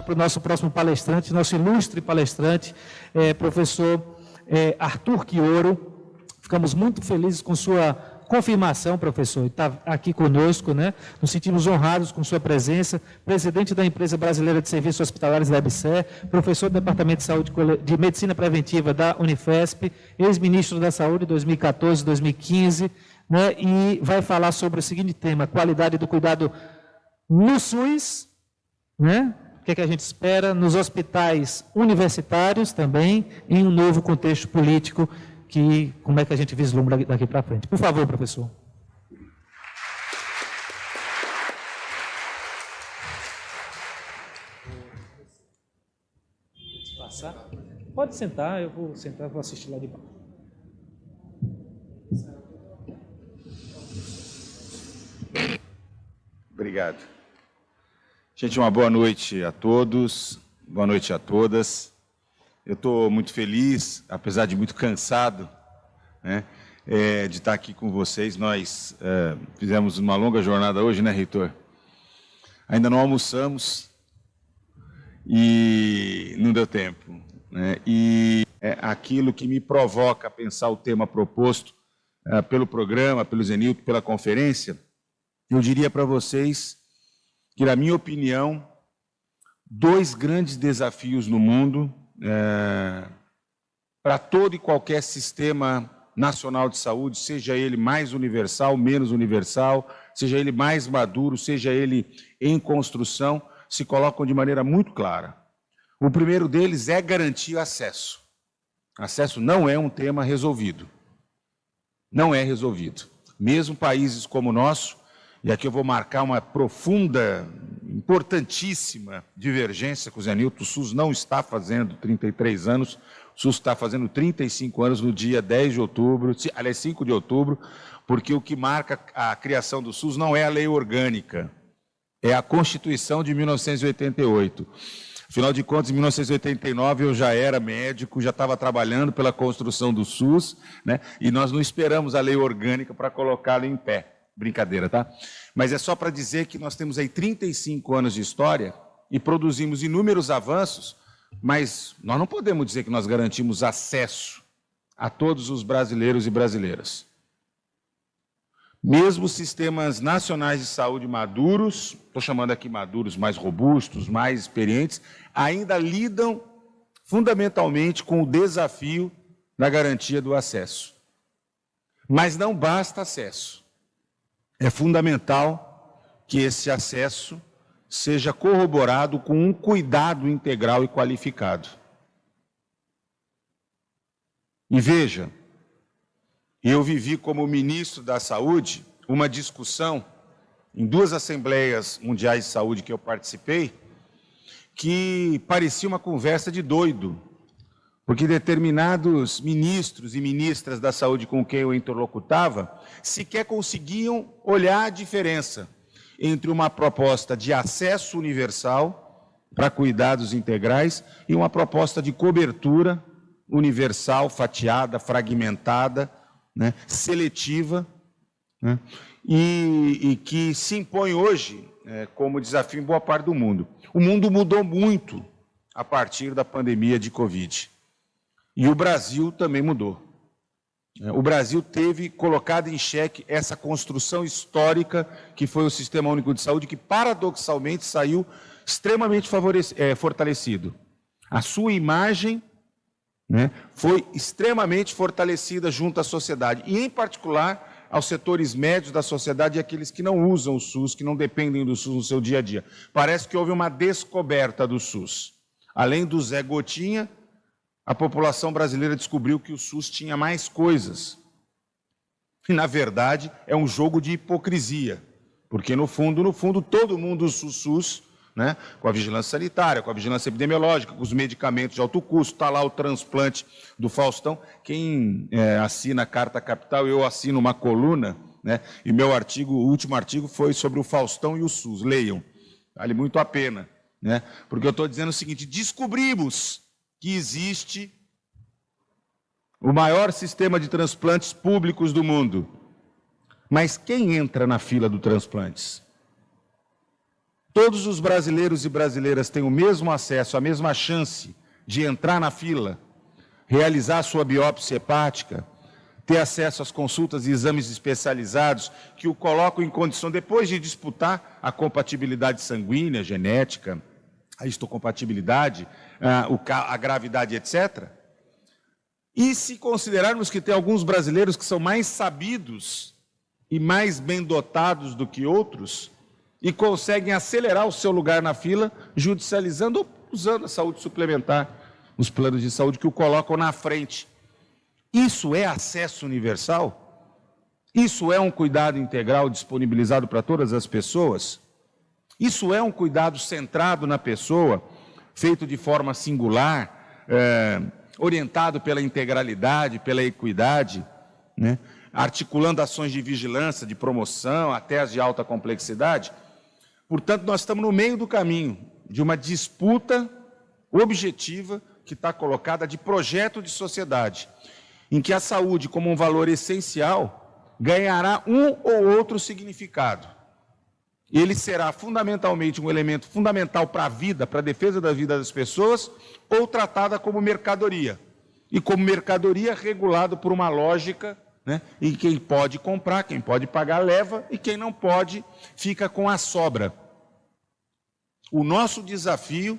Para o nosso próximo palestrante, nosso ilustre palestrante, professor Arthur Quioro. Ficamos muito felizes com sua confirmação, professor, está aqui conosco, né? Nos sentimos honrados com sua presença, presidente da Empresa Brasileira de Serviços Hospitalares da EBSER, professor do Departamento de Saúde de Medicina Preventiva da Unifesp, ex-ministro da Saúde 2014-2015, né? E vai falar sobre o seguinte tema: qualidade do cuidado no SUS, né? O que é que a gente espera nos hospitais universitários também, em um novo contexto político, como é que a gente vislumbra daqui para frente. Por favor, professor. Pode sentar, eu vou sentar, vou assistir lá de baixo. Obrigado. Gente, uma boa noite a todos, boa noite a todas. Eu estou muito feliz, apesar de muito cansado, né, de estar aqui com vocês. Nós fizemos uma longa jornada hoje, né, reitor? Ainda não almoçamos e não deu tempo, né? E aquilo que me provoca a pensar o tema proposto pelo programa, pelo Zenilton, pela conferência, eu diria para vocês que, na minha opinião, dois grandes desafios no mundo para todo e qualquer sistema nacional de saúde, seja ele mais universal, menos universal, seja ele mais maduro, seja ele em construção, se colocam de maneira muito clara. O primeiro deles é garantir acesso. Acesso não é um tema resolvido. Não é resolvido. Mesmo países como o nosso, e aqui eu vou marcar uma profunda, importantíssima divergência com o Zenilton. O SUS não está fazendo 33 anos, o SUS está fazendo 35 anos no dia 10 de outubro, aliás, 5 de outubro, porque o que marca a criação do SUS não é a lei orgânica, é a Constituição de 1988. Afinal de contas, em 1989 eu já era médico, já estava trabalhando pela construção do SUS, né? E nós não esperamos a lei orgânica para colocá-lo em pé. Brincadeira, tá? Mas é só para dizer que nós temos aí 35 anos de história e produzimos inúmeros avanços, mas nós não podemos dizer que nós garantimos acesso a todos os brasileiros e brasileiras. Mesmo sistemas nacionais de saúde maduros, estou chamando aqui maduros, mais robustos, mais experientes, ainda lidam fundamentalmente com o desafio da garantia do acesso. Mas não basta acesso. É fundamental que esse acesso seja corroborado com um cuidado integral e qualificado. E veja, eu vivi como ministro da Saúde uma discussão em duas assembleias mundiais de saúde que eu participei, que parecia uma conversa de doido, porque determinados ministros e ministras da saúde com quem eu interlocutava sequer conseguiam olhar a diferença entre uma proposta de acesso universal para cuidados integrais e uma proposta de cobertura universal, fatiada, fragmentada, né, seletiva, né, e que se impõe hoje como desafio em boa parte do mundo. O mundo mudou muito a partir da pandemia de Covid. E o Brasil também mudou. O Brasil teve colocado em xeque essa construção histórica que foi o Sistema Único de Saúde, que paradoxalmente saiu extremamente fortalecido. A sua imagem, né, foi extremamente fortalecida junto à sociedade, e em particular aos setores médios da sociedade e aqueles que não usam o SUS, que não dependem do SUS no seu dia a dia. Parece que houve uma descoberta do SUS. Além do Zé Gotinha, a população brasileira descobriu que o SUS tinha mais coisas. E, na verdade, é um jogo de hipocrisia, porque, no fundo, todo mundo usa o SUS, né, com a vigilância sanitária, com a vigilância epidemiológica, com os medicamentos de alto custo, está lá o transplante do Faustão. Quem assina a Carta Capital, eu assino uma coluna, né, e meu artigo, o último artigo foi sobre o Faustão e o SUS. Leiam, vale muito a pena, né, porque eu estou dizendo o seguinte: descobrimos que existe o maior sistema de transplantes públicos do mundo. Mas quem entra na fila do transplantes? todos os brasileiros e brasileiras têm o mesmo acesso, a mesma chance de entrar na fila, realizar sua biópsia hepática, ter acesso às consultas e exames especializados que o colocam em condição, depois de disputar a compatibilidade sanguínea, genética, a histocompatibilidade, a gravidade, etc. E se considerarmos que tem alguns brasileiros que são mais sabidos e mais bem dotados do que outros e conseguem acelerar o seu lugar na fila, judicializando ou usando a saúde suplementar, os planos de saúde que o colocam na frente. Isso é acesso universal? Isso é um cuidado integral disponibilizado para todas as pessoas? Isso é um cuidado centrado na pessoa, feito de forma singular, orientado pela integralidade, pela equidade, né? Articulando ações de vigilância, de promoção, até as de alta complexidade? Portanto, nós estamos no meio do caminho de uma disputa objetiva que está colocada de projeto de sociedade, em que a saúde, como um valor essencial, ganhará um ou outro significado. Ele será fundamentalmente um elemento fundamental para a vida, para a defesa da vida das pessoas, ou tratada como mercadoria. E como mercadoria regulado por uma lógica, né, em quem pode comprar, quem pode pagar leva, e quem não pode fica com a sobra. O nosso desafio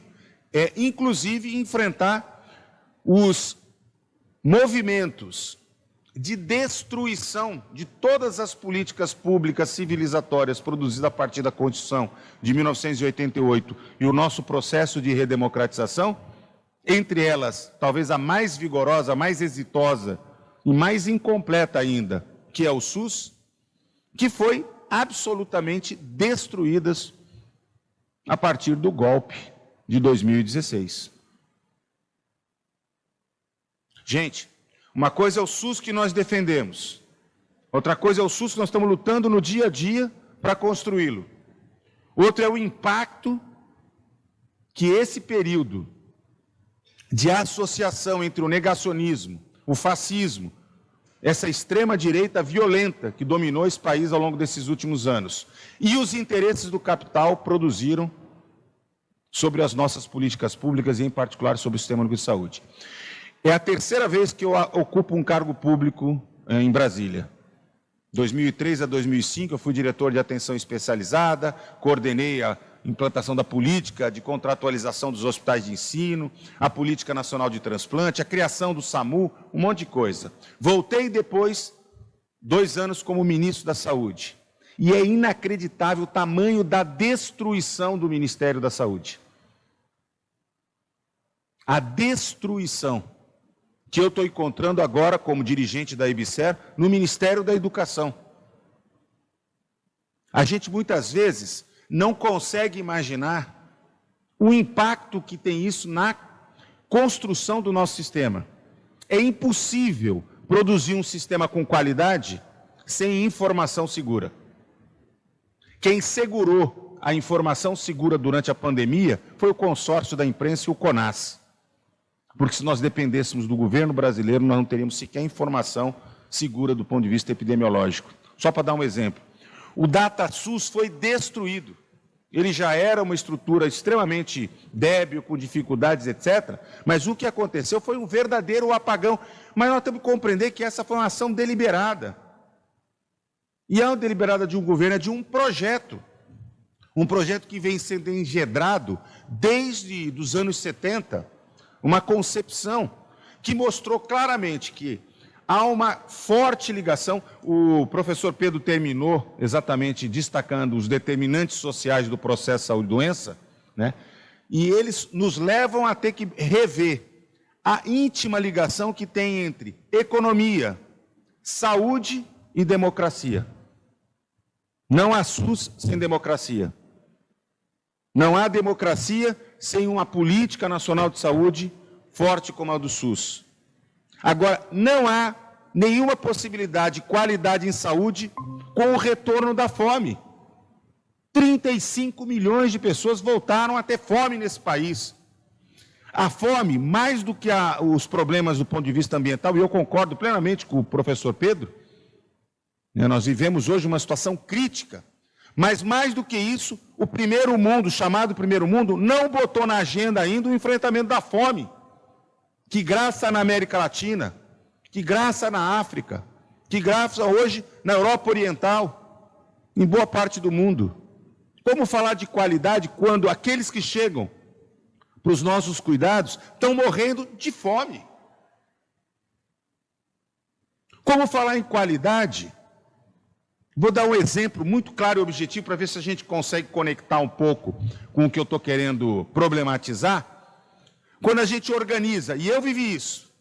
é, inclusive, enfrentar os movimentos de destruição de todas as políticas públicas civilizatórias produzidas a partir da Constituição de 1988 e o nosso processo de redemocratização, entre elas, talvez a mais vigorosa, a mais exitosa e mais incompleta ainda, que é o SUS, que foi absolutamente destruídas a partir do golpe de 2016. Gente, uma coisa é o SUS que nós defendemos, outra coisa é o SUS que nós estamos lutando no dia a dia para construí-lo. Outro é o impacto que esse período de associação entre o negacionismo, o fascismo, essa extrema-direita violenta que dominou esse país ao longo desses últimos anos, e os interesses do capital produziram sobre as nossas políticas públicas e, em particular, sobre o Sistema Único de Saúde. É a terceira vez que eu ocupo um cargo público em Brasília. 2003 a 2005, eu fui diretor de atenção especializada, coordenei a implantação da política de contratualização dos hospitais de ensino, a política nacional de transplante, a criação do SAMU, um monte de coisa. Voltei depois, 2 anos como ministro da Saúde. E é inacreditável o tamanho da destruição do Ministério da Saúde. A destruição que eu estou encontrando agora como dirigente da IBSER no Ministério da Educação. A gente muitas vezes não consegue imaginar o impacto que tem isso na construção do nosso sistema. É impossível produzir um sistema com qualidade sem informação segura. Quem segurou a informação segura durante a pandemia foi o consórcio da imprensa e o CONAS. Porque se nós dependêssemos do governo brasileiro, nós não teríamos sequer informação segura do ponto de vista epidemiológico. Só para dar um exemplo. O DataSUS foi destruído. Ele já era uma estrutura extremamente débil, com dificuldades, etc. Mas o que aconteceu foi um verdadeiro apagão. Mas nós temos que compreender que essa foi uma ação deliberada. E a deliberada de um governo é de um projeto. Um projeto que vem sendo engendrado desde os anos 70. Uma concepção que mostrou claramente que há uma forte ligação. O professor Pedro terminou exatamente destacando os determinantes sociais do processo saúde-doença, né? E eles nos levam a ter que rever a íntima ligação que tem entre economia, saúde e democracia. Não há SUS sem democracia. Não há democracia sem uma política nacional de saúde forte como a do SUS. Agora, não há nenhuma possibilidade de qualidade em saúde com o retorno da fome. 35 milhões de pessoas voltaram a ter fome nesse país. A fome, mais do que os problemas do ponto de vista ambiental, e eu concordo plenamente com o professor Pedro, nós vivemos hoje uma situação crítica, Mas, mais do que isso, o primeiro mundo, chamado primeiro mundo, não botou na agenda ainda o enfrentamento da fome, que graça na América Latina, que graça na África, que graça hoje na Europa Oriental, em boa parte do mundo. Como falar de qualidade quando aqueles que chegam para os nossos cuidados estão morrendo de fome? Como falar em qualidade? Vou dar um exemplo muito claro e objetivo para ver se a gente consegue conectar um pouco com o que eu estou querendo problematizar. Quando a gente organiza, e eu vivi isso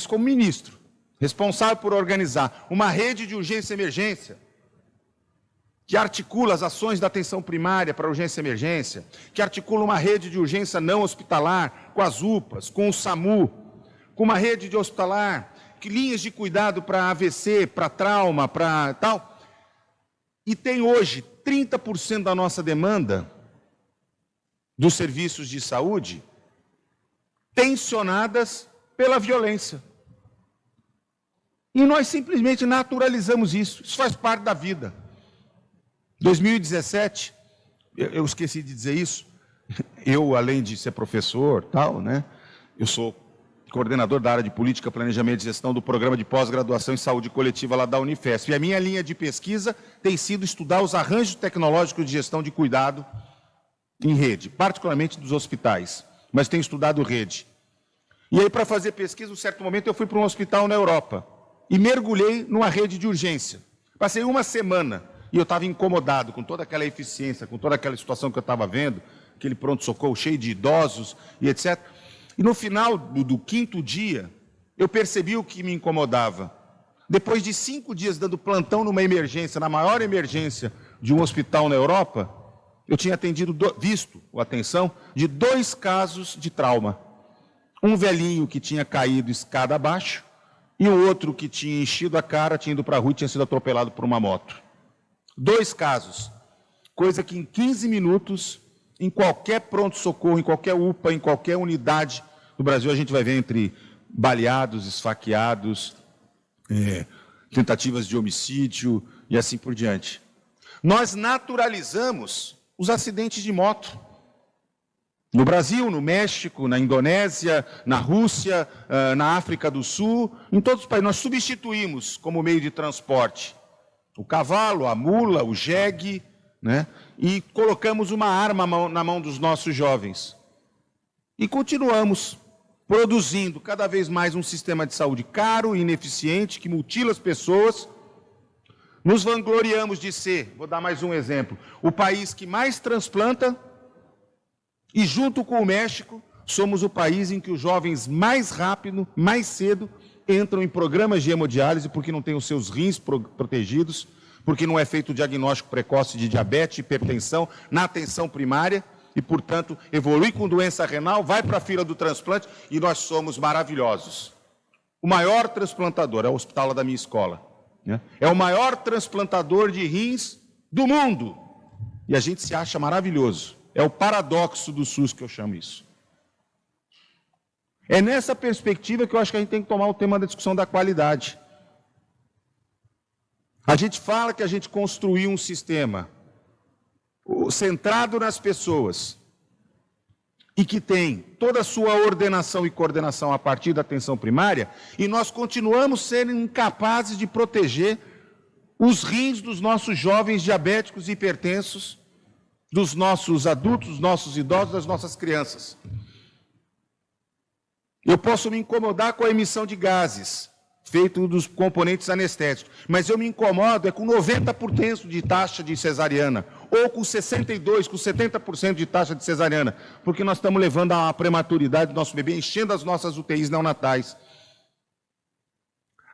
como ministro, responsável por organizar uma rede de urgência e emergência, que articula as ações da atenção primária para urgência e emergência, que articula uma rede de urgência não hospitalar com as UPAs, com o SAMU, com uma rede de hospitalar, que linhas de cuidado para AVC, para trauma, para tal. E tem hoje 30% da nossa demanda dos serviços de saúde tensionadas pela violência. E nós simplesmente naturalizamos isso. Isso faz parte da vida. 2017, eu esqueci de dizer isso, eu, além de ser professor, tal, né, eu sou coordenador da área de Política, Planejamento e Gestão do Programa de Pós-Graduação em Saúde Coletiva lá da Unifesp. E a minha linha de pesquisa tem sido estudar os arranjos tecnológicos de gestão de cuidado em rede, particularmente dos hospitais, mas tenho estudado rede. E aí, para fazer pesquisa, em um certo momento, eu fui para um hospital na Europa e mergulhei numa rede de urgência. Passei uma semana e eu estava incomodado com toda aquela eficiência, com toda aquela situação que eu estava vendo, aquele pronto-socorro cheio de idosos e etc. E no final do quinto dia, eu percebi o que me incomodava. Depois de 5 dias dando plantão numa emergência, na maior emergência de um hospital na Europa, eu tinha visto a atenção de 2 casos de trauma. Um velhinho que tinha caído escada abaixo e o outro que tinha enchido a cara, tinha ido para a rua e tinha sido atropelado por uma moto. 2 casos, coisa que em 15 minutos, em qualquer pronto-socorro, em qualquer UPA, em qualquer unidade do Brasil, a gente vai ver entre baleados, esfaqueados, tentativas de homicídio e assim por diante. Nós naturalizamos os acidentes de moto. No Brasil, no México, na Indonésia, na Rússia, na África do Sul, em todos os países, nós substituímos como meio de transporte o cavalo, a mula, o jegue, né? E colocamos uma arma na mão dos nossos jovens. E continuamos produzindo cada vez mais um sistema de saúde caro e ineficiente, que mutila as pessoas. Nos vangloriamos de ser, vou dar mais um exemplo, o país que mais transplanta e, junto com o México, somos o país em que os jovens mais rápido, mais cedo, entram em programas de hemodiálise porque não têm os seus rins protegidos, porque não é feito o diagnóstico precoce de diabetes, hipertensão na atenção primária e, portanto, evolui com doença renal, vai para a fila do transplante e nós somos maravilhosos. O maior transplantador é o hospital lá da minha escola, né? É o maior transplantador de rins do mundo e a gente se acha maravilhoso. É o paradoxo do SUS que eu chamo isso. É nessa perspectiva que eu acho que a gente tem que tomar o tema da discussão da qualidade. A gente fala que a gente construiu um sistema centrado nas pessoas e que tem toda a sua ordenação e coordenação a partir da atenção primária, e nós continuamos sendo incapazes de proteger os rins dos nossos jovens diabéticos e hipertensos, dos nossos adultos, dos nossos idosos, das nossas crianças. Eu posso me incomodar com a emissão de gases, feito dos componentes anestésicos, mas eu me incomodo com 90% de taxa de cesariana, ou com 62%, com 70% de taxa de cesariana, porque nós estamos levando a prematuridade do nosso bebê, enchendo as nossas UTIs neonatais.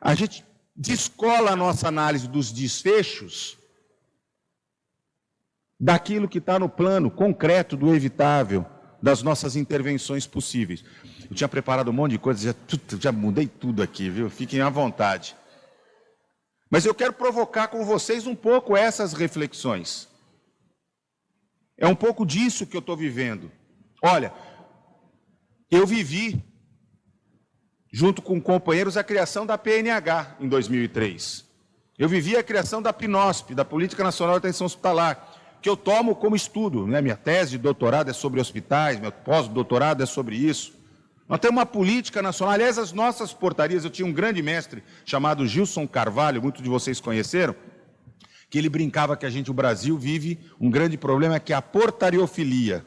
A gente descola a nossa análise dos desfechos daquilo que está no plano concreto do evitável, das nossas intervenções possíveis. Eu tinha preparado um monte de coisas, já mudei tudo aqui, viu? Fiquem à vontade. Mas eu quero provocar com vocês um pouco essas reflexões. É um pouco disso que eu estou vivendo. Olha, eu vivi, junto com companheiros, a criação da PNH em 2003. Eu vivi a criação da PNOSP, da Política Nacional de Atenção Hospitalar, que eu tomo como estudo, né? Minha tese de doutorado é sobre hospitais, meu pós-doutorado é sobre isso. Nós temos uma política nacional, aliás, as nossas portarias, eu tinha um grande mestre chamado Gilson Carvalho, muitos de vocês conheceram, que ele brincava que o Brasil vive um grande problema, que é a portariofilia.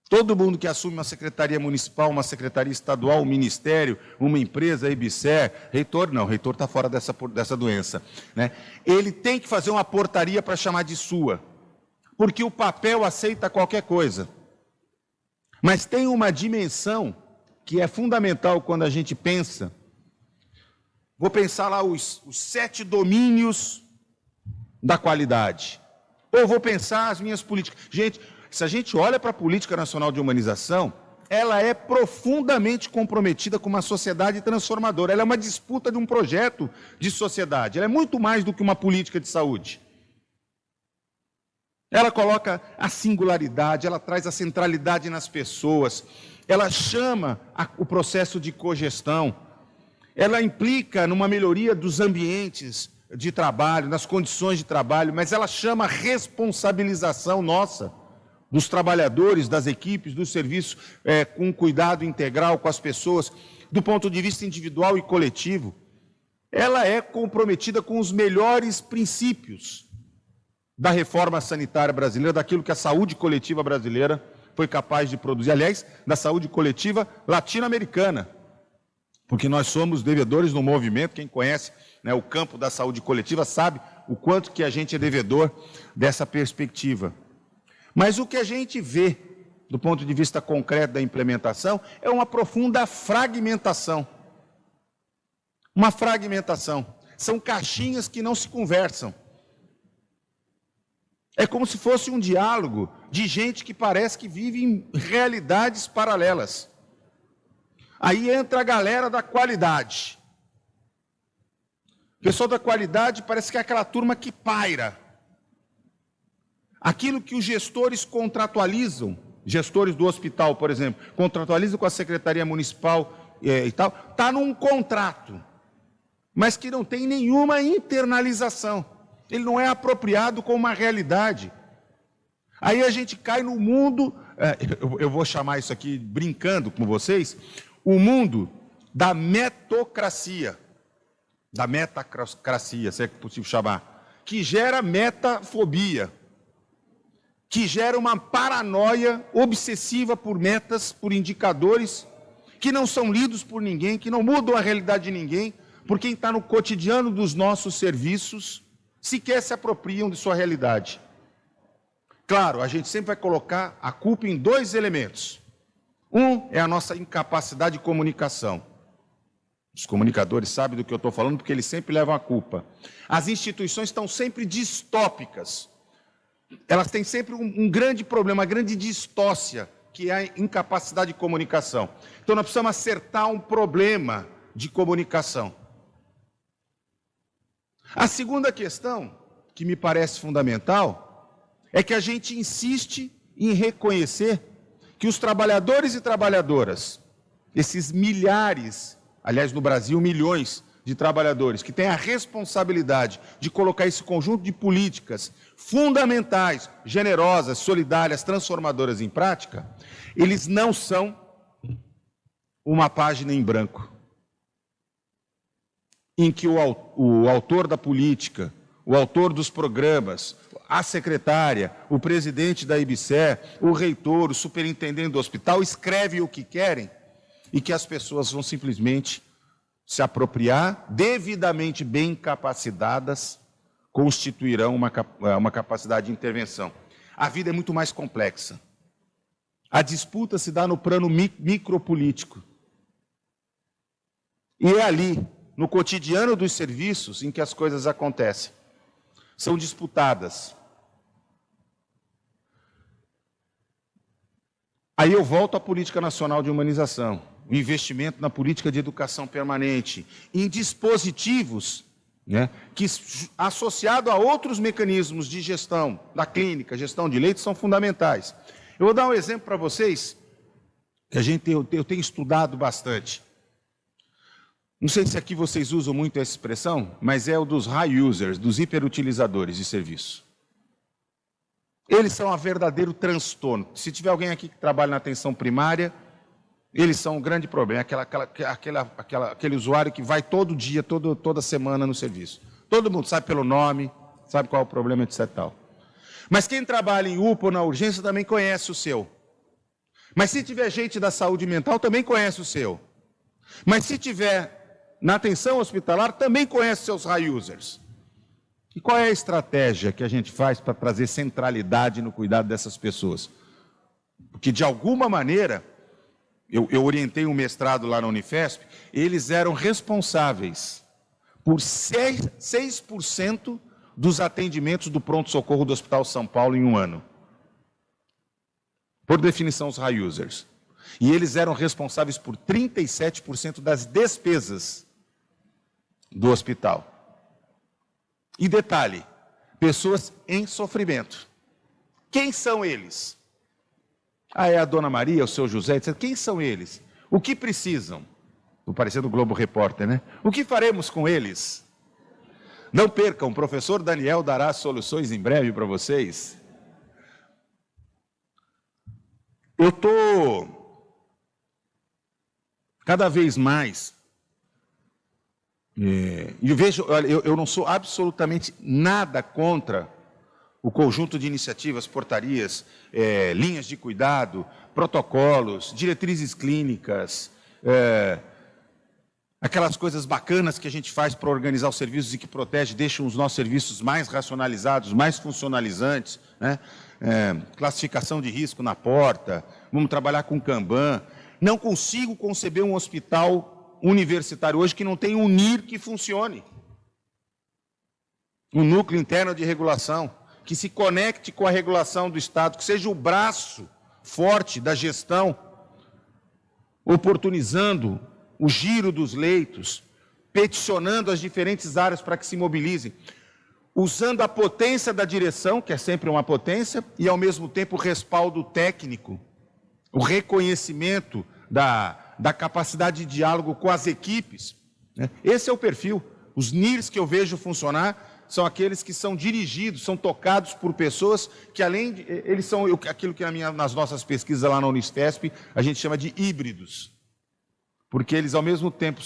Todo mundo que assume uma secretaria municipal, uma secretaria estadual, um ministério, uma empresa, a IBSER, reitor está fora dessa doença, né? Ele tem que fazer uma portaria para chamar de sua, porque o papel aceita qualquer coisa. Mas tem uma dimensão que é fundamental quando a gente pensa. Vou pensar lá os 7 domínios da qualidade. Ou vou pensar as minhas políticas. Gente, se a gente olha para a Política Nacional de Humanização, ela é profundamente comprometida com uma sociedade transformadora. Ela é uma disputa de um projeto de sociedade. Ela é muito mais do que uma política de saúde. Ela coloca a singularidade, ela traz a centralidade nas pessoas, ela chama o processo de cogestão, ela implica numa melhoria dos ambientes de trabalho, nas condições de trabalho, mas ela chama a responsabilização nossa, dos trabalhadores, das equipes, dos serviços, com cuidado integral com as pessoas, do ponto de vista individual e coletivo. Ela é comprometida com os melhores princípios da reforma sanitária brasileira, daquilo que a saúde coletiva brasileira foi capaz de produzir, aliás, da saúde coletiva latino-americana, porque nós somos devedores no movimento. Quem conhece, né, o campo da saúde coletiva sabe o quanto que a gente é devedor dessa perspectiva. Mas o que a gente vê, do ponto de vista concreto da implementação, é uma profunda fragmentação. Uma fragmentação. São caixinhas que não se conversam. É como se fosse um diálogo de gente que parece que vive em realidades paralelas. Aí entra a galera da qualidade. O pessoal da qualidade parece que é aquela turma que paira. Aquilo que os gestores contratualizam, gestores do hospital, por exemplo, contratualizam com a Secretaria Municipal e tal, está num contrato, mas que não tem nenhuma internalização. Ele não é apropriado como uma realidade. Aí a gente cai no mundo, eu vou chamar isso aqui, brincando com vocês, o mundo da metocracia, se é possível chamar, que gera metafobia, que gera uma paranoia obsessiva por metas, por indicadores, que não são lidos por ninguém, que não mudam a realidade de ninguém, por quem está no cotidiano dos nossos serviços, sequer se apropriam de sua realidade. Claro, a gente sempre vai colocar a culpa em 2 elementos. Um é a nossa incapacidade de comunicação. Os comunicadores sabem do que eu estou falando, porque eles sempre levam a culpa. As instituições estão sempre distópicas. Elas têm sempre um grande problema, uma grande distócia, que é a incapacidade de comunicação. Então, nós precisamos acertar um problema de comunicação. A segunda questão, que me parece fundamental, é que a gente insiste em reconhecer que os trabalhadores e trabalhadoras, esses milhares, aliás, no Brasil, milhões de trabalhadores, que têm a responsabilidade de colocar esse conjunto de políticas fundamentais, generosas, solidárias, transformadoras em prática, eles não são uma página em branco, em que o autor da política, o autor dos programas, a secretária, o presidente da IBSER, o reitor, o superintendente do hospital, escrevem o que querem e que as pessoas vão simplesmente se apropriar, devidamente bem capacitadas, constituirão uma capacidade de intervenção. A vida é muito mais complexa. A disputa se dá no plano micropolítico. E é ali, no cotidiano dos serviços, em que as coisas acontecem. São disputadas. Aí eu volto à Política Nacional de Humanização, o investimento na política de educação permanente, em dispositivos, né, que, associado a outros mecanismos de gestão da clínica, gestão de leitos, são fundamentais. Eu vou dar um exemplo para vocês, que eu tenho estudado bastante. Não sei se aqui vocês usam muito essa expressão, mas é o dos high users, dos hiperutilizadores de serviço. Eles são um verdadeiro transtorno. Se tiver alguém aqui que trabalha na atenção primária, eles são um grande problema. Aquele usuário que vai todo dia, toda semana no serviço. Todo mundo sabe pelo nome, sabe qual é o problema, etc. Tal. Mas quem trabalha em UPA ou na urgência também conhece o seu. Mas se tiver gente da saúde mental, também conhece o seu. Mas se tiver na atenção hospitalar, também conhece seus high users. E qual é a estratégia que a gente faz para trazer centralidade no cuidado dessas pessoas? Porque, de alguma maneira, eu orientei um mestrado lá na Unifesp, eles eram responsáveis por 6% dos atendimentos do pronto-socorro do Hospital São Paulo em um ano. Por definição, os high users. E eles eram responsáveis por 37% das despesas do hospital. E detalhe, pessoas em sofrimento. Quem são eles? Ah, é a Dona Maria, o seu José, etc. Quem são eles? O que precisam? Estou parecendo o Globo Repórter, né? O que faremos com eles? Não percam, o professor Daniel dará soluções em breve para vocês. Eu estou cada vez mais... eu não sou absolutamente nada contra o conjunto de iniciativas, portarias, linhas de cuidado, protocolos, diretrizes clínicas, aquelas coisas bacanas que a gente faz para organizar os serviços e que protege, deixam os nossos serviços mais racionalizados, mais funcionalizantes, né? Classificação de risco na porta, vamos trabalhar com Kanban. Não consigo conceber um hospital universitário hoje que não tem um NIR que funcione. Um núcleo interno de regulação, que se conecte com a regulação do Estado, que seja o braço forte da gestão, oportunizando o giro dos leitos, peticionando as diferentes áreas para que se mobilizem, usando a potência da direção, que é sempre uma potência, e ao mesmo tempo o respaldo técnico, o reconhecimento da capacidade de diálogo com as equipes. Esse é o perfil. Os NIRs que eu vejo funcionar são aqueles que são dirigidos, são tocados por pessoas que, além de... Eles são aquilo que nas nossas pesquisas lá na Unifesp a gente chama de híbridos. Porque eles, ao mesmo tempo,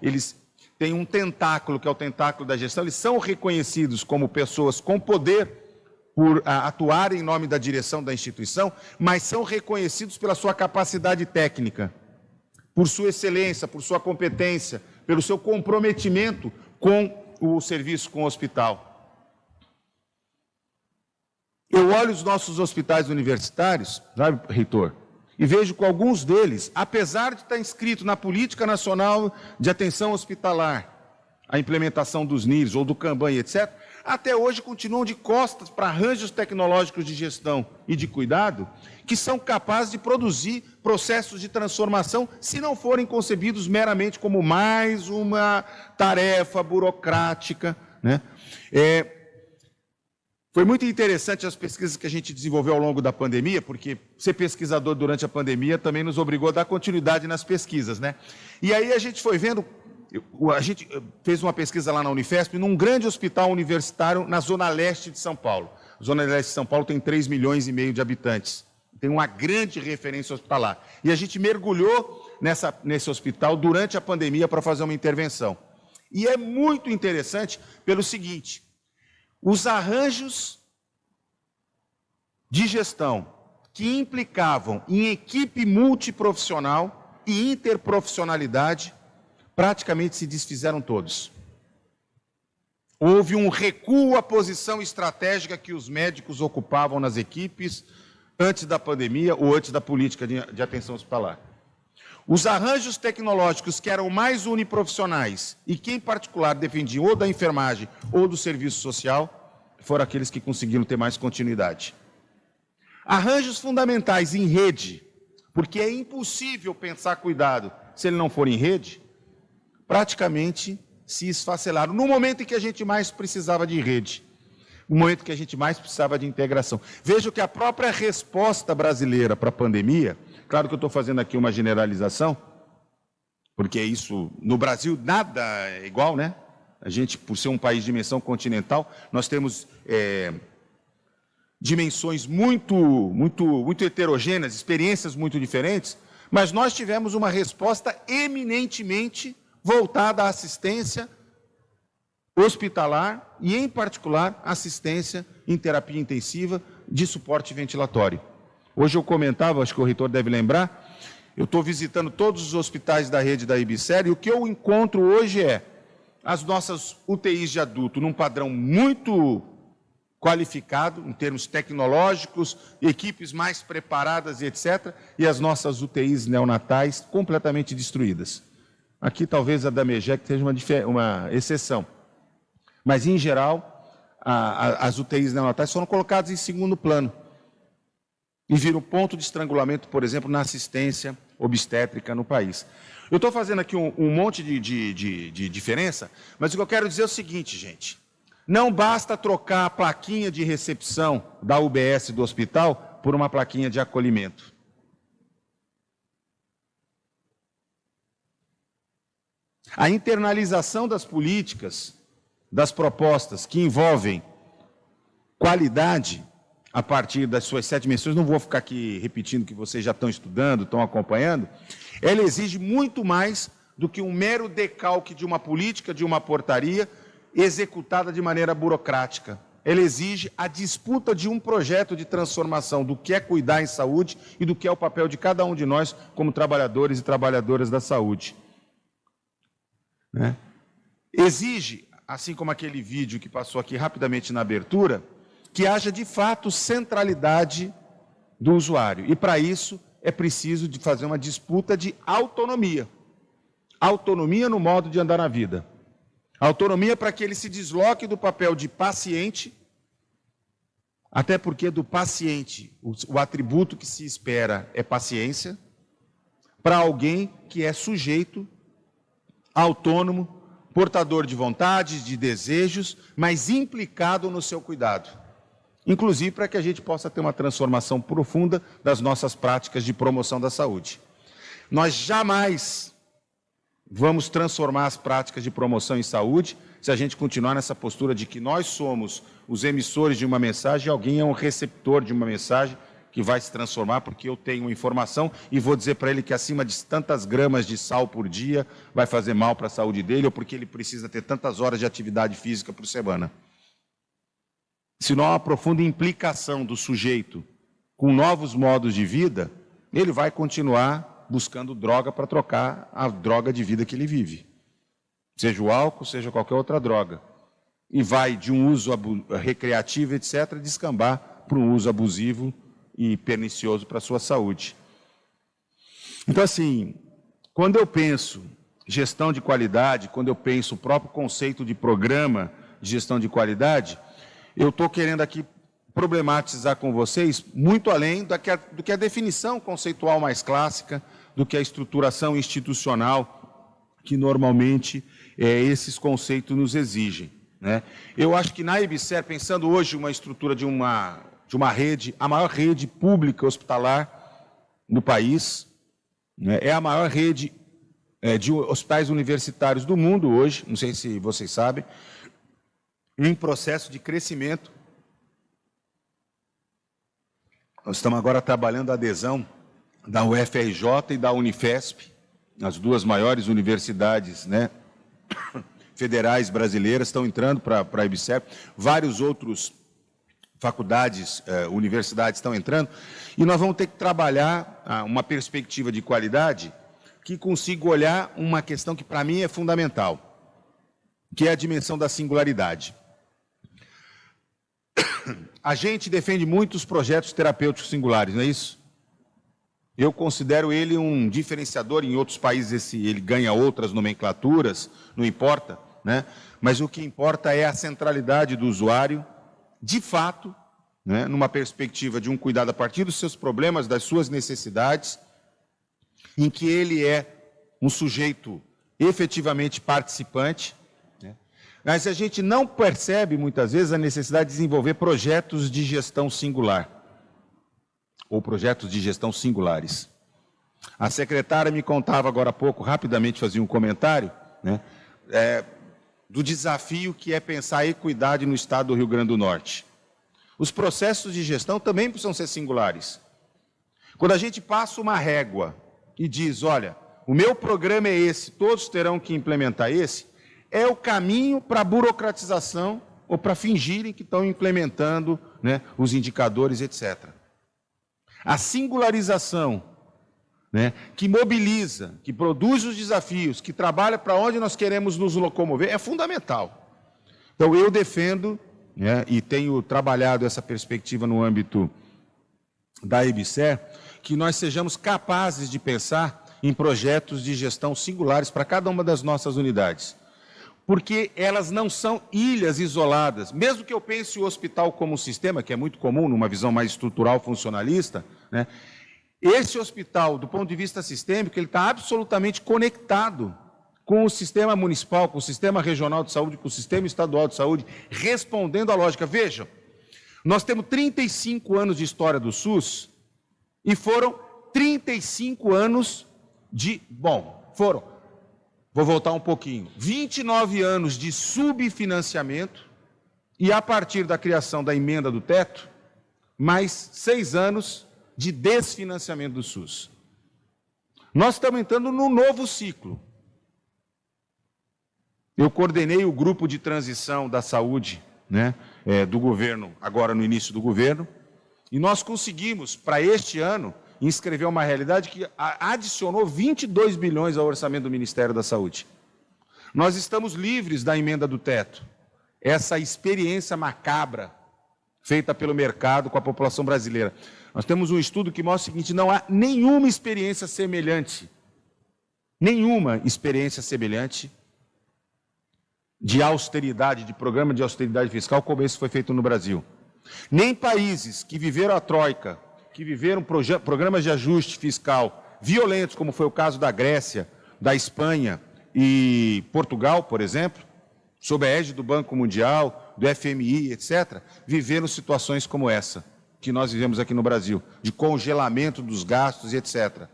eles têm um tentáculo, que é o tentáculo da gestão, eles são reconhecidos como pessoas com poder por atuar em nome da direção da instituição, mas são reconhecidos pela sua capacidade técnica, por sua excelência, por sua competência, pelo seu comprometimento com o serviço, com o hospital. Eu olho os nossos hospitais universitários, sabe, reitor, e vejo que alguns deles, apesar de estar inscrito na Política Nacional de Atenção Hospitalar, a implementação dos NIRs ou do Kanban, etc., até hoje continuam de costas para arranjos tecnológicos de gestão e de cuidado que são capazes de produzir processos de transformação se não forem concebidos meramente como mais uma tarefa burocrática, né? Foi muito interessante as pesquisas que a gente desenvolveu ao longo da pandemia, porque ser pesquisador durante a pandemia também nos obrigou a dar continuidade nas pesquisas, né? E aí a gente foi vendo... A gente fez uma pesquisa lá na Unifesp, num grande hospital universitário na Zona Leste de São Paulo. A Zona Leste de São Paulo tem 3,5 milhões de habitantes. Tem uma grande referência hospitalar. E a gente mergulhou nesse hospital durante a pandemia para fazer uma intervenção. E é muito interessante pelo seguinte: os arranjos de gestão que implicavam em equipe multiprofissional e interprofissionalidade praticamente se desfizeram todos. Houve um recuo à posição estratégica que os médicos ocupavam nas equipes antes da pandemia ou antes da política de atenção hospitalar. Os arranjos tecnológicos que eram mais uniprofissionais e que, em particular, dependiam ou da enfermagem ou do serviço social, foram aqueles que conseguiram ter mais continuidade. Arranjos fundamentais em rede, porque é impossível pensar cuidado se ele não for em rede, praticamente se esfacelaram, no momento em que a gente mais precisava de rede, no momento que a gente mais precisava de integração. Vejo que a própria resposta brasileira para a pandemia, claro que eu estou fazendo aqui uma generalização, porque isso, no Brasil, nada é igual, né? A gente, por ser um país de dimensão continental, nós temos dimensões muito heterogêneas, experiências muito diferentes, mas nós tivemos uma resposta eminentemente voltada à assistência hospitalar e, em particular, assistência em terapia intensiva de suporte ventilatório. Hoje eu comentava, acho que o reitor deve lembrar, eu estou visitando todos os hospitais da rede da IBSER e o que eu encontro hoje é as nossas UTIs de adulto num padrão muito qualificado, em termos tecnológicos, equipes mais preparadas e etc., e as nossas UTIs neonatais completamente destruídas. Aqui talvez a da MEGEC seja uma exceção, mas em geral as UTIs neonatais foram colocadas em segundo plano e viram ponto de estrangulamento, por exemplo, na assistência obstétrica no país. Eu estou fazendo aqui um monte de diferença, mas o que eu quero dizer é o seguinte, gente. Não basta trocar a plaquinha de recepção da UBS do hospital por uma plaquinha de acolhimento. A internalização das políticas, das propostas que envolvem qualidade a partir das suas 7 dimensões, não vou ficar aqui repetindo que vocês já estão estudando, estão acompanhando, ela exige muito mais do que um mero decalque de uma política, de uma portaria, executada de maneira burocrática. Ela exige a disputa de um projeto de transformação do que é cuidar em saúde e do que é o papel de cada um de nós como trabalhadores e trabalhadoras da saúde. Né? Exige, assim como aquele vídeo que passou aqui rapidamente na abertura, que haja de fato centralidade do usuário. E para isso é preciso de fazer uma disputa de autonomia. Autonomia no modo de andar na vida. Autonomia para que ele se desloque do papel de paciente, até porque do paciente o atributo que se espera é paciência, para alguém que é sujeito, autônomo, portador de vontades, de desejos, mas implicado no seu cuidado. Inclusive para que a gente possa ter uma transformação profunda das nossas práticas de promoção da saúde. Nós jamais vamos transformar as práticas de promoção em saúde se a gente continuar nessa postura de que nós somos os emissores de uma mensagem e alguém é um receptor de uma mensagem que vai se transformar porque eu tenho informação e vou dizer para ele que acima de tantas gramas de sal por dia vai fazer mal para a saúde dele ou porque ele precisa ter tantas horas de atividade física por semana. Se não há uma profunda implicação do sujeito com novos modos de vida, ele vai continuar buscando droga para trocar a droga de vida que ele vive. Seja o álcool, seja qualquer outra droga. E vai de um uso recreativo, etc., descambar para um uso abusivo e pernicioso para a sua saúde. Então, assim, quando eu penso gestão de qualidade, quando eu penso o próprio conceito de programa de gestão de qualidade, eu estou querendo aqui problematizar com vocês muito além do que a definição conceitual mais clássica, do que a estruturação institucional que normalmente esses conceitos nos exigem. Né? Eu acho que na IBSER, pensando hoje uma estrutura de uma rede, a maior rede pública hospitalar no país, né? É a maior rede de hospitais universitários do mundo hoje, não sei se vocês sabem, em processo de crescimento. Nós estamos agora trabalhando a adesão da UFRJ e da Unifesp, as duas maiores universidades, né, federais brasileiras, estão entrando para a IBSER, vários outros faculdades, universidades estão entrando, e nós vamos ter que trabalhar uma perspectiva de qualidade que consiga olhar uma questão que para mim é fundamental, que é a dimensão da singularidade. A gente defende muito os projetos terapêuticos singulares, não é isso? Eu considero ele um diferenciador, em outros países ele ganha outras nomenclaturas, não importa, né? Mas o que importa é a centralidade do usuário, de fato, né? Numa perspectiva de um cuidado a partir dos seus problemas, das suas necessidades, em que ele é um sujeito efetivamente participante, né? Mas a gente não percebe, muitas vezes, a necessidade de desenvolver projetos de gestão singular, ou projetos de gestão singulares. A secretária me contava agora há pouco, rapidamente fazia um comentário, né, do desafio que é pensar a equidade no estado do Rio Grande do Norte. Os processos de gestão também precisam ser singulares. Quando a gente passa uma régua e diz, olha, o meu programa é esse, todos terão que implementar esse, é o caminho para a burocratização ou para fingirem que estão implementando, né, os indicadores, etc. A singularização, né, que mobiliza, que produz os desafios, que trabalha para onde nós queremos nos locomover, é fundamental. Então, eu defendo, né, e tenho trabalhado essa perspectiva no âmbito da EBSER, que nós sejamos capazes de pensar em projetos de gestão singulares para cada uma das nossas unidades. Porque elas não são ilhas isoladas. Mesmo que eu pense o hospital como um sistema, que é muito comum numa visão mais estrutural, funcionalista, né, esse hospital, do ponto de vista sistêmico, ele está absolutamente conectado com o sistema municipal, com o sistema regional de saúde, com o sistema estadual de saúde, respondendo à lógica. Vejam, nós temos 35 anos de história do SUS e foram 35 anos vou voltar um pouquinho, 29 anos de subfinanciamento e, a partir da criação da emenda do teto, mais 6 anos de desfinanciamento do SUS. Nós estamos entrando num novo ciclo. Eu coordenei o grupo de transição da saúde, né, do governo, agora no início do governo, e nós conseguimos, para este ano, inscrever uma realidade que adicionou 22 bilhões ao orçamento do Ministério da Saúde. Nós estamos livres da emenda do teto. Essa experiência macabra feita pelo mercado com a população brasileira. Nós temos um estudo que mostra o seguinte, não há nenhuma experiência semelhante de austeridade, de programa de austeridade fiscal como esse foi feito no Brasil. Nem países que viveram a Troika, que viveram programas de ajuste fiscal violentos, como foi o caso da Grécia, da Espanha e Portugal, por exemplo, sob a égide do Banco Mundial, do FMI, etc., viveram situações como essa, que nós vivemos aqui no Brasil, de congelamento dos gastos e etc.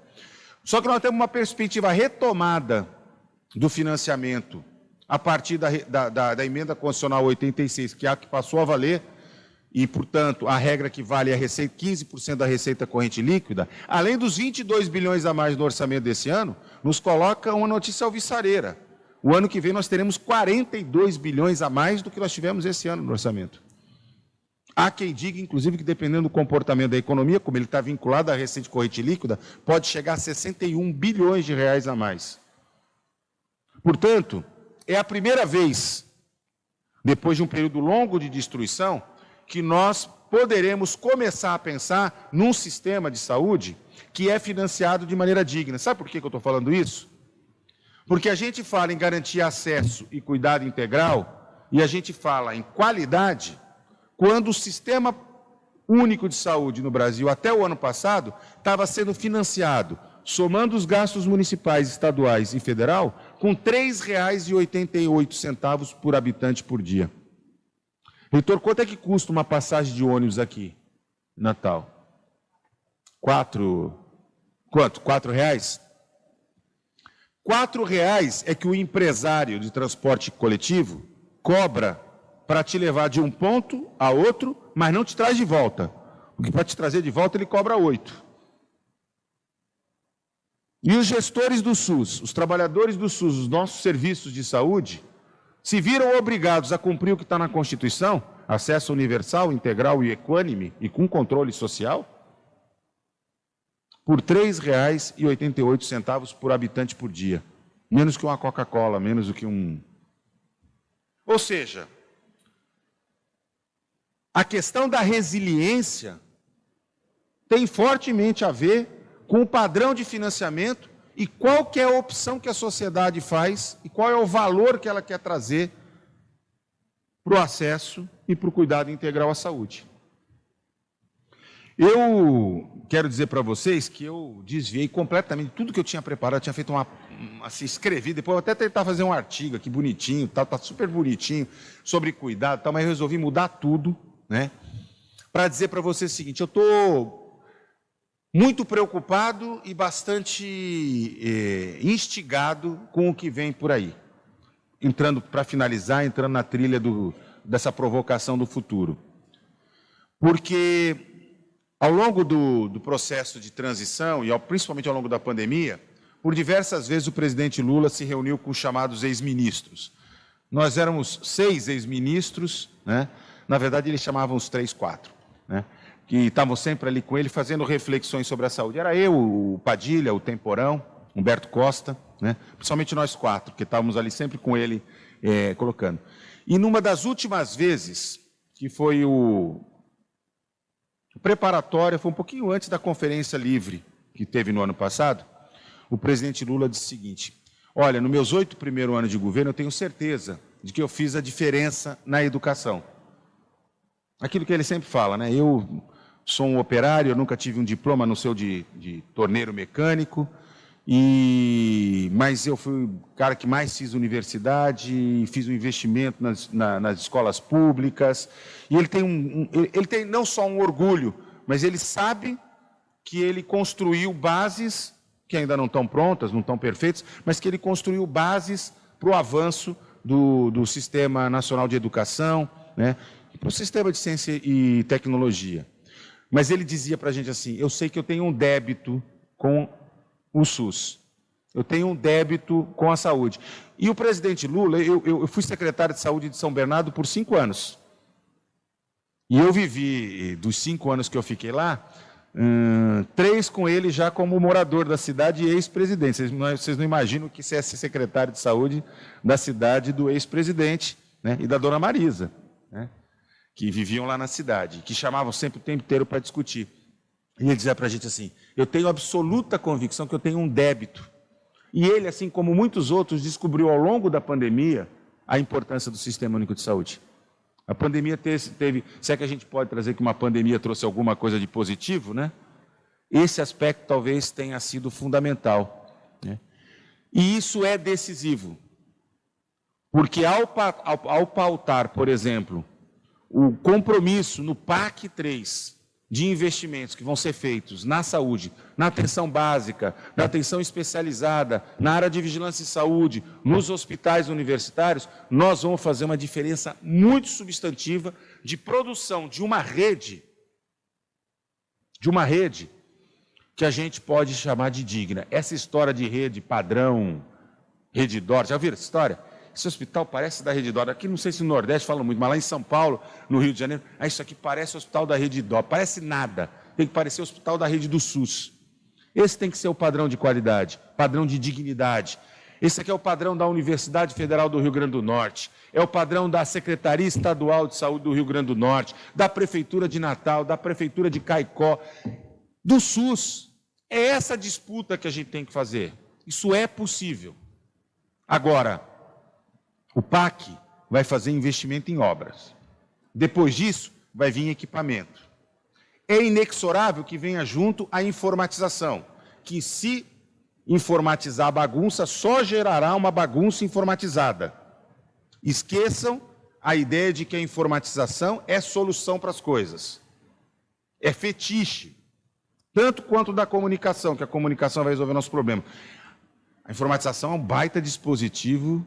Só que nós temos uma perspectiva retomada do financiamento a partir da emenda constitucional 86, que é a que passou a valer, e, portanto, a regra que vale é a receita, 15% da receita corrente líquida, além dos 22 bilhões a mais no orçamento desse ano, nos coloca uma notícia alvissareira. O ano que vem nós teremos 42 bilhões a mais do que nós tivemos esse ano no orçamento. Há quem diga, inclusive, que dependendo do comportamento da economia, como ele está vinculado à receita corrente líquida, pode chegar a 61 bilhões de reais a mais. Portanto, é a primeira vez, depois de um período longo de destruição, que nós poderemos começar a pensar num sistema de saúde que é financiado de maneira digna. Sabe por que eu estou falando isso? Porque a gente fala em garantir acesso e cuidado integral e a gente fala em qualidade quando o Sistema Único de Saúde no Brasil, até o ano passado, estava sendo financiado, somando os gastos municipais, estaduais e federal, com R$ 3,88 por habitante por dia. Reitor, quanto é que custa uma passagem de ônibus aqui, Natal? Quanto? R$ 4? R$ 4 é que o empresário de transporte coletivo cobra para te levar de um ponto a outro, mas não te traz de volta. Porque para te trazer de volta ele cobra 8. E os gestores do SUS, os trabalhadores do SUS, os nossos serviços de saúde, se viram obrigados a cumprir o que está na Constituição, acesso universal, integral e equânime, e com controle social, por R$ 3,88 por habitante por dia. Menos que uma Coca-Cola, menos do que um... Ou seja, a questão da resiliência tem fortemente a ver com o padrão de financiamento e qual que é a opção que a sociedade faz e qual é o valor que ela quer trazer para o acesso e para o cuidado integral à saúde. Eu quero dizer para vocês que eu desviei completamente tudo que eu tinha preparado, eu tinha feito assim, escrevi, depois eu até tentar fazer um artigo aqui bonitinho, tá super bonitinho, sobre cuidado, mas eu resolvi mudar tudo, né, para dizer para vocês o seguinte, eu estou muito preocupado e bastante instigado com o que vem por aí. Entrando, para finalizar, entrando na trilha dessa provocação do futuro. Porque, ao longo do processo de transição, e principalmente ao longo da pandemia, por diversas vezes o presidente Lula se reuniu com os chamados ex-ministros. Nós éramos 6 ex-ministros, né? Na verdade, eles chamavam os 3, 4, né? Que estavam sempre ali com ele, fazendo reflexões sobre a saúde. Era eu, o Padilha, o Temporão, Humberto Costa, né? Principalmente nós 4, que estávamos ali sempre com ele colocando. E numa das últimas vezes, que foi o preparatório, foi um pouquinho antes da Conferência Livre, que teve no ano passado, o presidente Lula disse o seguinte: olha, nos meus 8 primeiros anos de governo, eu tenho certeza de que eu fiz a diferença na educação. Aquilo que ele sempre fala, né? Eu sou um operário, eu nunca tive um diploma no seu de torneiro mecânico, mas eu fui o cara que mais fiz universidade, fiz um investimento nas escolas públicas, e ele tem não só um orgulho, mas ele sabe que ele construiu bases que ainda não estão prontas, não estão perfeitas, mas que ele construiu bases para o avanço do Sistema Nacional de Educação, né, e para o Sistema de Ciência e Tecnologia. Mas ele dizia para a gente assim: eu sei que eu tenho um débito com o SUS, eu tenho um débito com a saúde. E o presidente Lula, eu fui secretário de saúde de São Bernardo por 5 anos. E eu vivi, dos 5 anos que eu fiquei lá, 3 com ele já como morador da cidade e ex-presidente. Vocês não imaginam o que é ser secretário de saúde da cidade do ex-presidente, né, e da dona Marisa, né, que viviam lá na cidade, que chamavam sempre o tempo inteiro para discutir. E ele dizia para a gente assim: eu tenho absoluta convicção que eu tenho um débito. E ele, assim como muitos outros, descobriu ao longo da pandemia a importância do Sistema Único de Saúde. A pandemia teve, se é que a gente pode trazer que uma pandemia trouxe alguma coisa de positivo, né? Esse aspecto talvez tenha sido fundamental, né? E isso é decisivo, porque ao pautar, por exemplo, o compromisso no PAC 3 de investimentos que vão ser feitos na saúde, na atenção básica, na atenção especializada, na área de vigilância e saúde, nos hospitais universitários, nós vamos fazer uma diferença muito substantiva de produção de uma rede que a gente pode chamar de digna. Essa história de rede padrão, Rede D'Or, já ouviram essa história? Esse hospital parece da Rede D'Or. Aqui não sei se no Nordeste falam muito, mas lá em São Paulo, no Rio de Janeiro, isso aqui parece o hospital da Rede D'Or. Parece nada. Tem que parecer o hospital da Rede do SUS. Esse tem que ser o padrão de qualidade, padrão de dignidade. Esse aqui é o padrão da Universidade Federal do Rio Grande do Norte. É o padrão da Secretaria Estadual de Saúde do Rio Grande do Norte, da Prefeitura de Natal, da Prefeitura de Caicó, do SUS. É essa disputa que a gente tem que fazer. Isso é possível. Agora, o PAC vai fazer investimento em obras. Depois disso, vai vir equipamento. É inexorável que venha junto a informatização, que se informatizar a bagunça, só gerará uma bagunça informatizada. Esqueçam a ideia de que a informatização é solução para as coisas. É fetiche, tanto quanto da comunicação, que a comunicação vai resolver nosso problema. A informatização é um baita dispositivo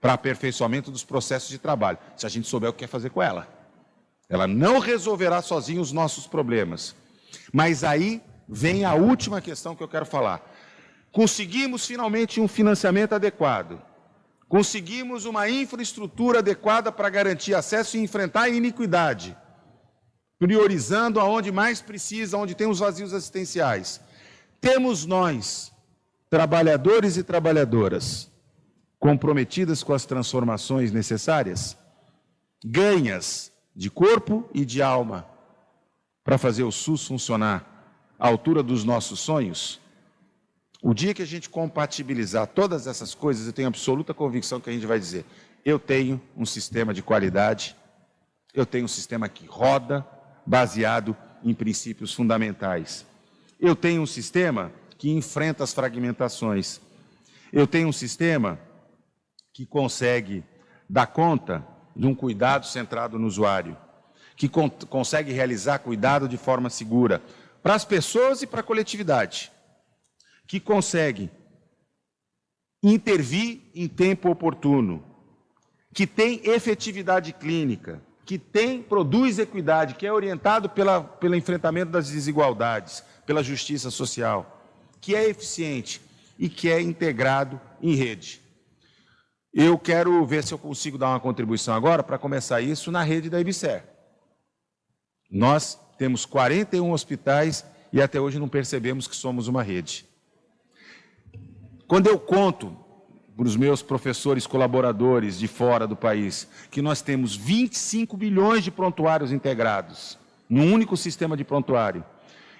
para aperfeiçoamento dos processos de trabalho, se a gente souber o que quer fazer com ela. Ela não resolverá sozinha os nossos problemas. Mas aí vem a última questão que eu quero falar. Conseguimos finalmente um financiamento adequado. Conseguimos uma infraestrutura adequada para garantir acesso e enfrentar a iniquidade, priorizando aonde mais precisa, onde tem os vazios assistenciais. Temos nós, trabalhadores e trabalhadoras, comprometidas com as transformações necessárias, ganhas de corpo e de alma, para fazer o SUS funcionar à altura dos nossos sonhos. O dia que a gente compatibilizar todas essas coisas, eu tenho absoluta convicção que a gente vai dizer: eu tenho um sistema de qualidade, eu tenho um sistema que roda, baseado em princípios fundamentais. Eu tenho um sistema que enfrenta as fragmentações. Eu tenho um sistema que consegue dar conta de um cuidado centrado no usuário, que consegue realizar cuidado de forma segura, para as pessoas e para a coletividade, que consegue intervir em tempo oportuno, que tem efetividade clínica, que produz equidade, que é orientado pelo enfrentamento das desigualdades, pela justiça social, que é eficiente e que é integrado em rede. Eu quero ver se eu consigo dar uma contribuição agora para começar isso na rede da IBSER. Nós temos 41 hospitais e até hoje não percebemos que somos uma rede. Quando eu conto para os meus professores colaboradores de fora do país que nós temos 25 bilhões de prontuários integrados num único sistema de prontuário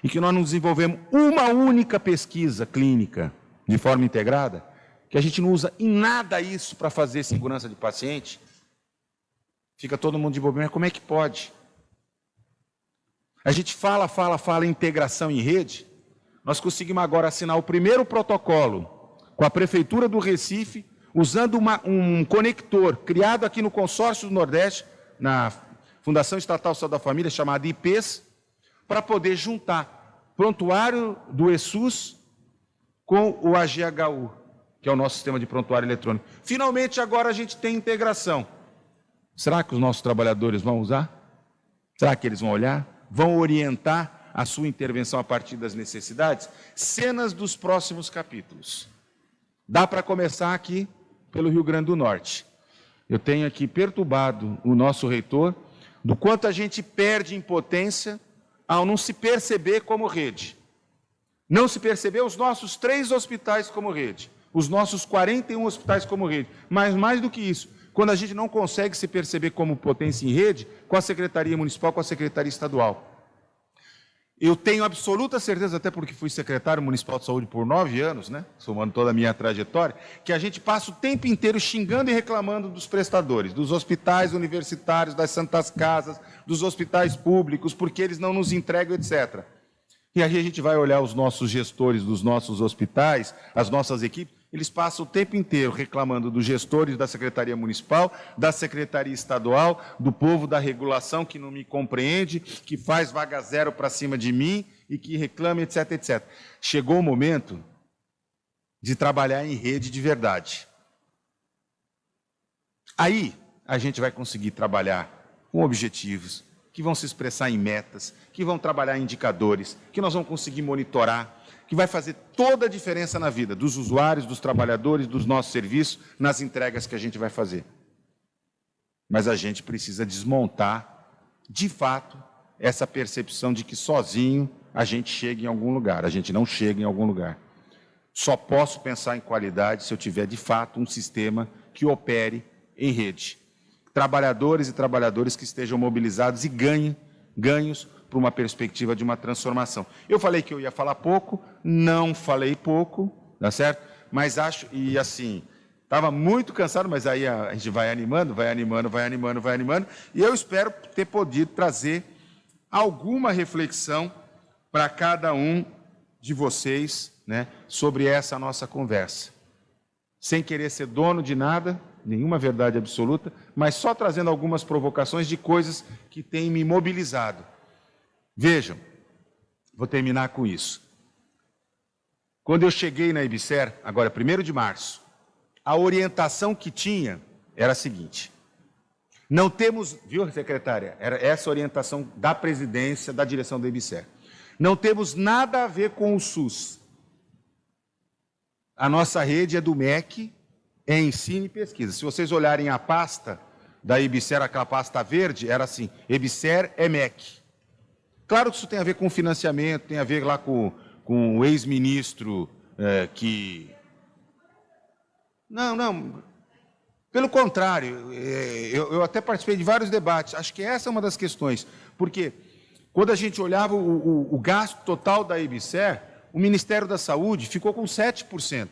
e que nós não desenvolvemos uma única pesquisa clínica de forma integrada, que a gente não usa em nada isso para fazer segurança de paciente, fica todo mundo de bobeira. Como é que pode? A gente fala em integração em rede. Nós conseguimos agora assinar o primeiro protocolo com a Prefeitura do Recife, usando um conector criado aqui no Consórcio do Nordeste, na Fundação Estatal Saúde da Família, chamada IPES, para poder juntar prontuário do ESUS com o AGHU, que é o nosso sistema de prontuário eletrônico. Finalmente, agora a gente tem integração. Será que os nossos trabalhadores vão usar? Será que eles vão olhar? Vão orientar a sua intervenção a partir das necessidades? Cenas dos próximos capítulos. Dá para começar aqui pelo Rio Grande do Norte. Eu tenho aqui perturbado o nosso reitor do quanto a gente perde em potência ao não se perceber como rede. Não se perceber os nossos 3 hospitais como rede, os nossos 41 hospitais como rede. Mas mais do que isso, quando a gente não consegue se perceber como potência em rede, com a Secretaria Municipal, com a Secretaria Estadual. Eu tenho absoluta certeza, até porque fui secretário municipal de saúde por 9 anos, né, somando toda a minha trajetória, que a gente passa o tempo inteiro xingando e reclamando dos prestadores, dos hospitais universitários, das santas casas, dos hospitais públicos, porque eles não nos entregam, etc. E aí a gente vai olhar os nossos gestores dos nossos hospitais, as nossas equipes, eles passam o tempo inteiro reclamando dos gestores da Secretaria Municipal, da Secretaria Estadual, do povo da regulação que não me compreende, que faz vaga zero para cima de mim e que reclama, etc, etc. Chegou o momento de trabalhar em rede de verdade. Aí a gente vai conseguir trabalhar com objetivos que vão se expressar em metas, que vão trabalhar em indicadores, que nós vamos conseguir monitorar, que vai fazer toda a diferença na vida dos usuários, dos trabalhadores, dos nossos serviços, nas entregas que a gente vai fazer. Mas a gente precisa desmontar, de fato, essa percepção de que sozinho a gente chega em algum lugar. A gente não chega em algum lugar. Só posso pensar em qualidade se eu tiver, de fato, um sistema que opere em rede. Trabalhadores e trabalhadoras que estejam mobilizados e ganhos para uma perspectiva de uma transformação. Eu falei que eu ia falar pouco, não falei pouco, tá certo? Mas acho, e assim, estava muito cansado, mas aí a gente vai animando, e eu espero ter podido trazer alguma reflexão para cada um de vocês, né, sobre essa nossa conversa. Sem querer ser dono de nada, nenhuma verdade absoluta, mas só trazendo algumas provocações de coisas que têm me mobilizado. Vejam, vou terminar com isso. Quando eu cheguei na IBSER, agora 1º de março, a orientação que tinha era a seguinte: não temos, viu, secretária? Era essa orientação da presidência, da direção da IBSER. Não temos nada a ver com o SUS. A nossa rede é do MEC, é ensino e pesquisa. Se vocês olharem a pasta da IBSER, aquela pasta verde, era assim: IBSER é MEC. Claro que isso tem a ver com financiamento, tem a ver lá com o ex-ministro que... Não, pelo contrário, eu até participei de vários debates, acho que essa é uma das questões, porque quando a gente olhava o gasto total da IBSER, o Ministério da Saúde ficou com 7%.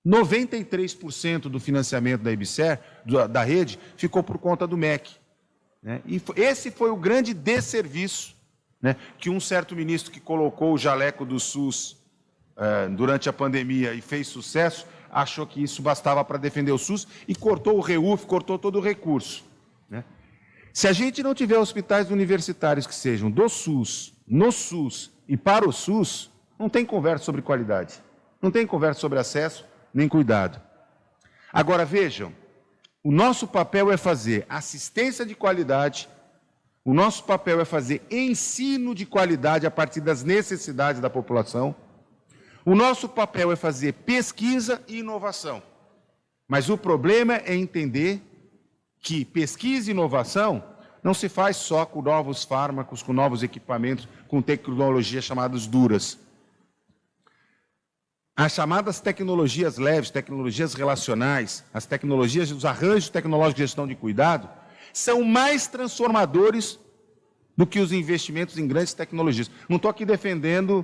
93% do financiamento da IBSER, da rede, ficou por conta do MEC. Né? E esse foi o grande desserviço, né, que um certo ministro que colocou o jaleco do SUS durante a pandemia e fez sucesso, achou que isso bastava para defender o SUS e cortou o REUF, cortou todo o recurso. Né? Se a gente não tiver hospitais universitários que sejam do SUS, no SUS e para o SUS, não tem conversa sobre qualidade, não tem conversa sobre acesso nem cuidado. Agora vejam, o nosso papel é fazer assistência de qualidade, o nosso papel é fazer ensino de qualidade a partir das necessidades da população, o nosso papel é fazer pesquisa e inovação. Mas o problema é entender que pesquisa e inovação não se faz só com novos fármacos, com novos equipamentos, com tecnologias chamadas duras. As chamadas tecnologias leves, tecnologias relacionais, as tecnologias, os arranjos tecnológicos de gestão de cuidado, são mais transformadores do que os investimentos em grandes tecnologias. Não estou aqui defendendo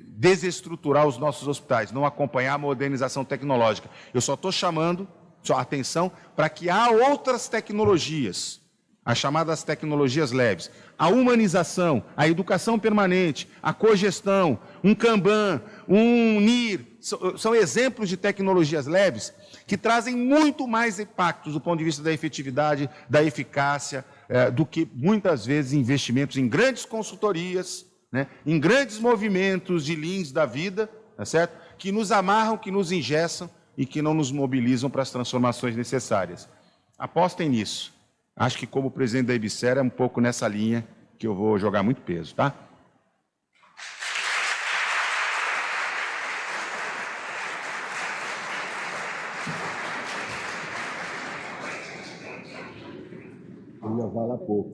desestruturar os nossos hospitais, não acompanhar a modernização tecnológica. Eu só estou chamando a atenção para que há outras tecnologias, as chamadas tecnologias leves, a humanização, a educação permanente, a cogestão, um Kanban, um NIR, são exemplos de tecnologias leves que trazem muito mais impactos do ponto de vista da efetividade, da eficácia, do que muitas vezes investimentos em grandes consultorias, né, em grandes movimentos de leans da vida, tá certo? Que nos amarram, que nos engessam e que não nos mobilizam para as transformações necessárias. Apostem nisso. Acho que, como presidente da IBSER, é um pouco nessa linha que eu vou jogar muito peso, tá? Eu ia falar pouco.